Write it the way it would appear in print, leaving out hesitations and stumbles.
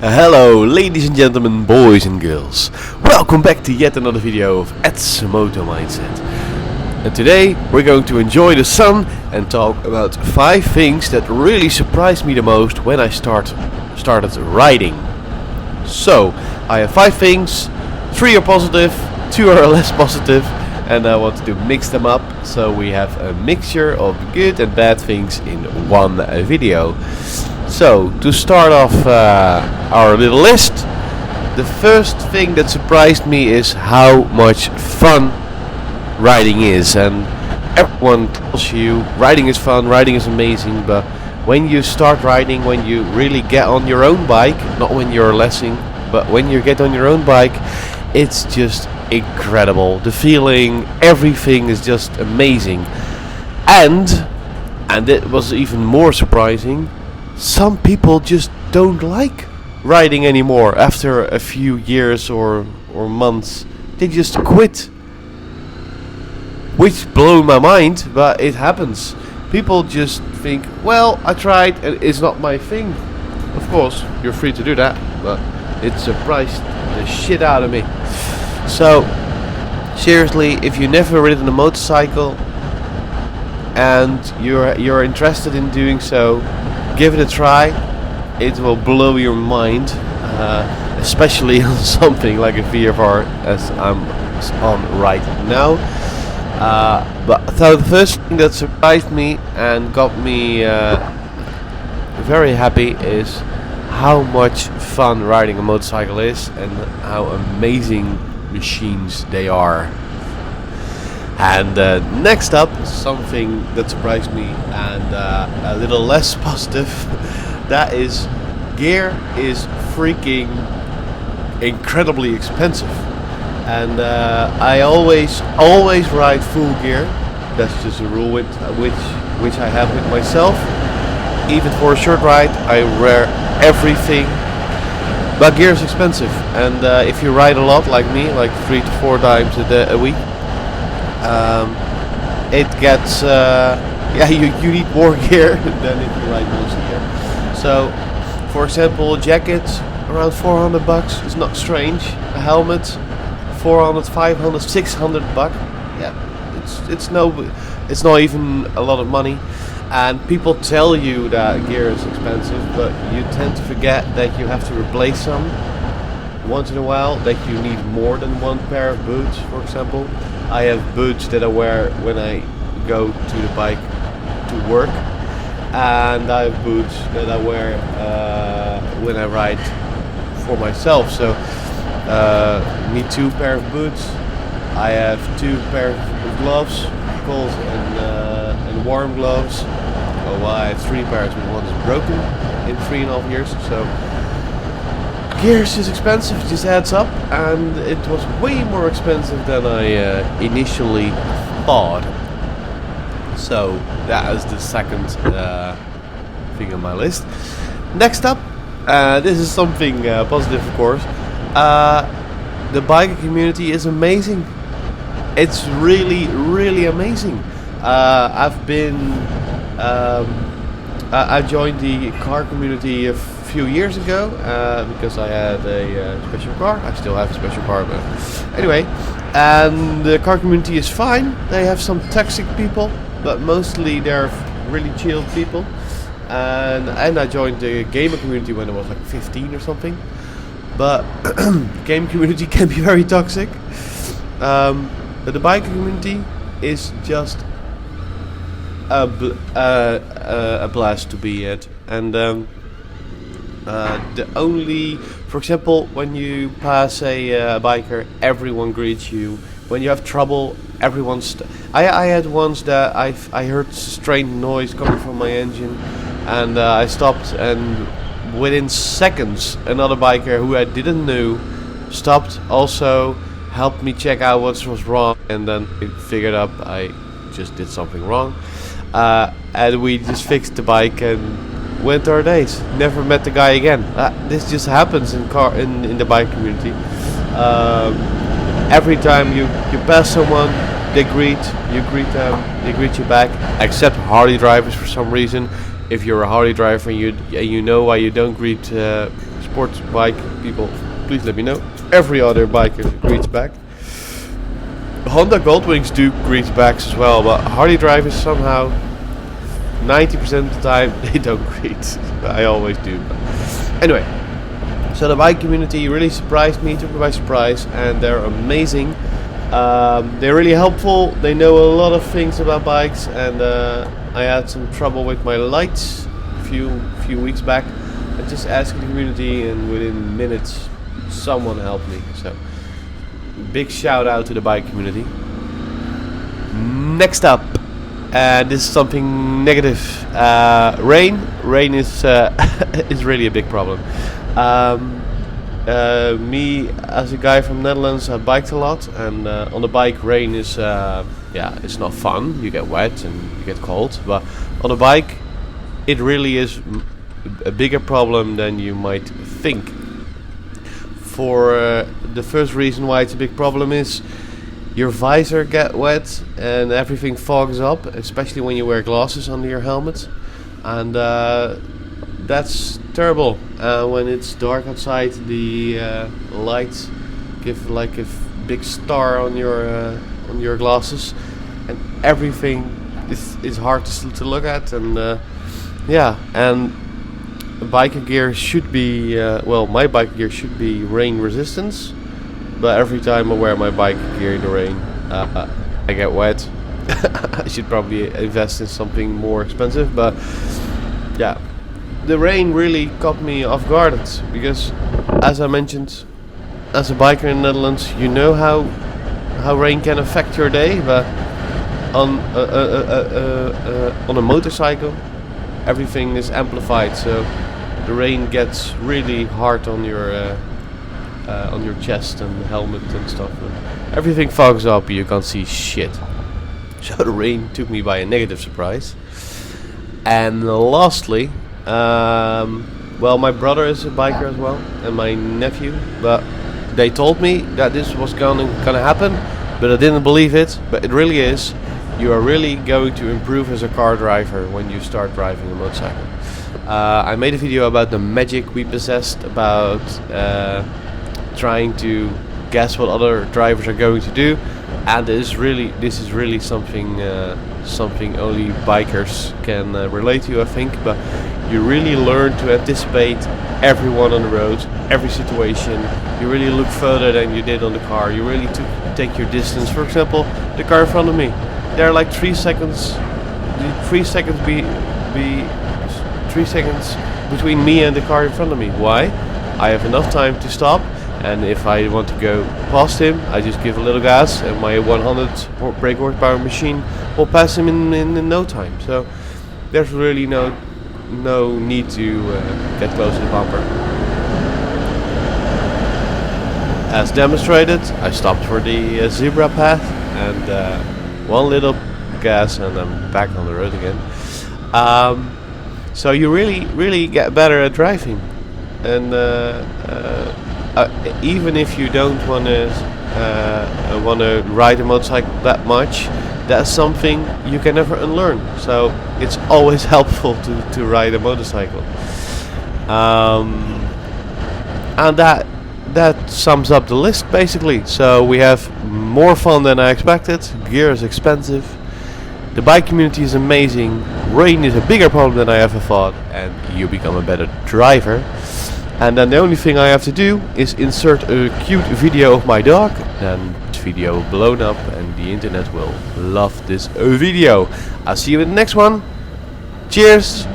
Hello ladies and gentlemen, boys and girls. Welcome back to yet another video of Ed's Moto Mindset. And today we're going to enjoy the sun and talk about 5 things that really surprised me the most when I started riding. So, I have 5 things, 3 are positive, 2 are less positive, and I wanted to mix them up so we have a mixture of good and bad things in one video. So, to start off our little list, the first thing that surprised me is how much fun riding is. And everyone tells you riding is fun, riding is amazing, but when you start riding, when you really get on your own bike, not when you're lessing, but when you get on your own bike, it's just incredible. The feeling, everything is just amazing. And it was even more surprising, some people just don't like riding anymore after a few years or months. They just quit, which blew my mind, but it happens. People just think, well, I tried and it's not my thing. Of course, you're free to do that, but it surprised the shit out of me. So, seriously, if you've never ridden a motorcycle and you're interested in doing so, give it a try. It will blow your mind, especially on something like a VFR as I'm on right now. But so the first thing that surprised me and got me very happy is how much fun riding a motorcycle is and how amazing machines they are. And next up, something that surprised me and a little less positive, that is gear is freaking incredibly expensive. And I always ride full gear. That's just a rule which I have with myself. Even for a short ride, I wear everything. But gear is expensive, and if you ride a lot like me, like 3 to 4 times a week, it gets you need more gear than if you ride most gear. So, for example, a jacket around $400. It's not strange. A helmet, 400, 500, 600 bucks. Yeah, it's not even a lot of money. And people tell you that gear is expensive, but you tend to forget that you have to replace some once in a while, that you need more than one pair of boots, for example. I have boots that I wear when I go to the bike to work, and I have boots that I wear when I ride for myself. So need 2 pair of boots. I have 2 pairs of gloves, cold and warm gloves. Oh, well, I have 3 pairs, but one is broken in 3.5 years. So gear is just expensive, it just adds up, and it was way more expensive than I initially thought. So that is the second thing on my list. Next up, this is something positive, of course. The biker community is amazing. It's really, really amazing. I joined the car community a few years ago because I had a special car. I still have a special car, but anyway. And the car community is fine. They have some toxic people, but mostly they're really chill people. And I joined the gamer community when I was like 15 or something. But the game community can be very toxic. But the biker community is just a blast to be at. And for example, when you pass a biker, everyone greets you. When you have trouble, everyone's. I had once that I heard strange noise coming from my engine, and I stopped, and within seconds, another biker who I didn't know stopped, also helped me check out what was wrong, and then I figured out I just did something wrong, and we just fixed the bike and went our days. Never met the guy again. This just happens in the bike community. Every time you pass someone, they greet them, they greet you back. Except Harley drivers for some reason. If you're a Harley driver and you know why you don't greet sports bike people, please let me know. Every other biker greets back. Honda Goldwings do grease backs as well, but Harley drivers somehow 90% of the time they don't greet. I always do. But anyway, so the bike community really surprised me, took me by surprise, and they're amazing. They're really helpful. They know a lot of things about bikes, and I had some trouble with my lights a few weeks back. I just asked the community, and within minutes someone helped me. So big shout out to the bike community. Next up, this is something negative. Rain. Rain is is really a big problem. Me as a guy from Netherlands, I biked a lot, and on the bike, rain is it's not fun. You get wet and you get cold, but on a bike, it really is a bigger problem than you might think. For the first reason why it's a big problem is your visor get wet and everything fogs up, especially when you wear glasses under your helmet, and that's terrible. When it's dark outside, the lights give like a big star on your glasses, and everything is hard to look at. And and biker gear should be my biker gear should be rain resistance. But every time I wear my biker gear in the rain, I get wet. I should probably invest in something more expensive, but yeah. The rain really caught me off guard because, as I mentioned, as a biker in the Netherlands, you know how rain can affect your day. But on a motorcycle, everything is amplified, so the rain gets really hard on your chest and helmet and stuff. And everything fogs up, you can't see shit. So the rain took me by a negative surprise. And lastly, my brother is a biker as well, and my nephew, but they told me that this was gonna happen, but I didn't believe it. But it really is. You are really going to improve as a car driver when you start driving a motorcycle. I made a video about the magic we possessed, about trying to guess what other drivers are going to do, and this is really something only bikers can relate to, I think. But you really learn to anticipate everyone on the road, every situation. You really look further than you did on the car. You really take your distance. For example, the car in front of me, there are like 3 seconds. 3 seconds 3 seconds between me and the car in front of me. Why? I have enough time to stop, and if I want to go past him, I just give a little gas, and my 100 brake horsepower machine will pass him in no time. So there's really no need to get close to the bumper. As demonstrated, I stopped for the zebra path, and one little gas, and I'm back on the road again. So you really get better at driving, and even if you don't want to ride a motorcycle that much, that's something you can never unlearn. So it's always helpful to ride a motorcycle. And that sums up the list basically. So we have more fun than I expected. Gear is expensive. The bike community is amazing. Rain is a bigger problem than I ever thought, and you become a better driver. And then the only thing I have to do is insert a cute video of my dog, then this video will blow up and the internet will love this video. I'll see you in the next one. Cheers!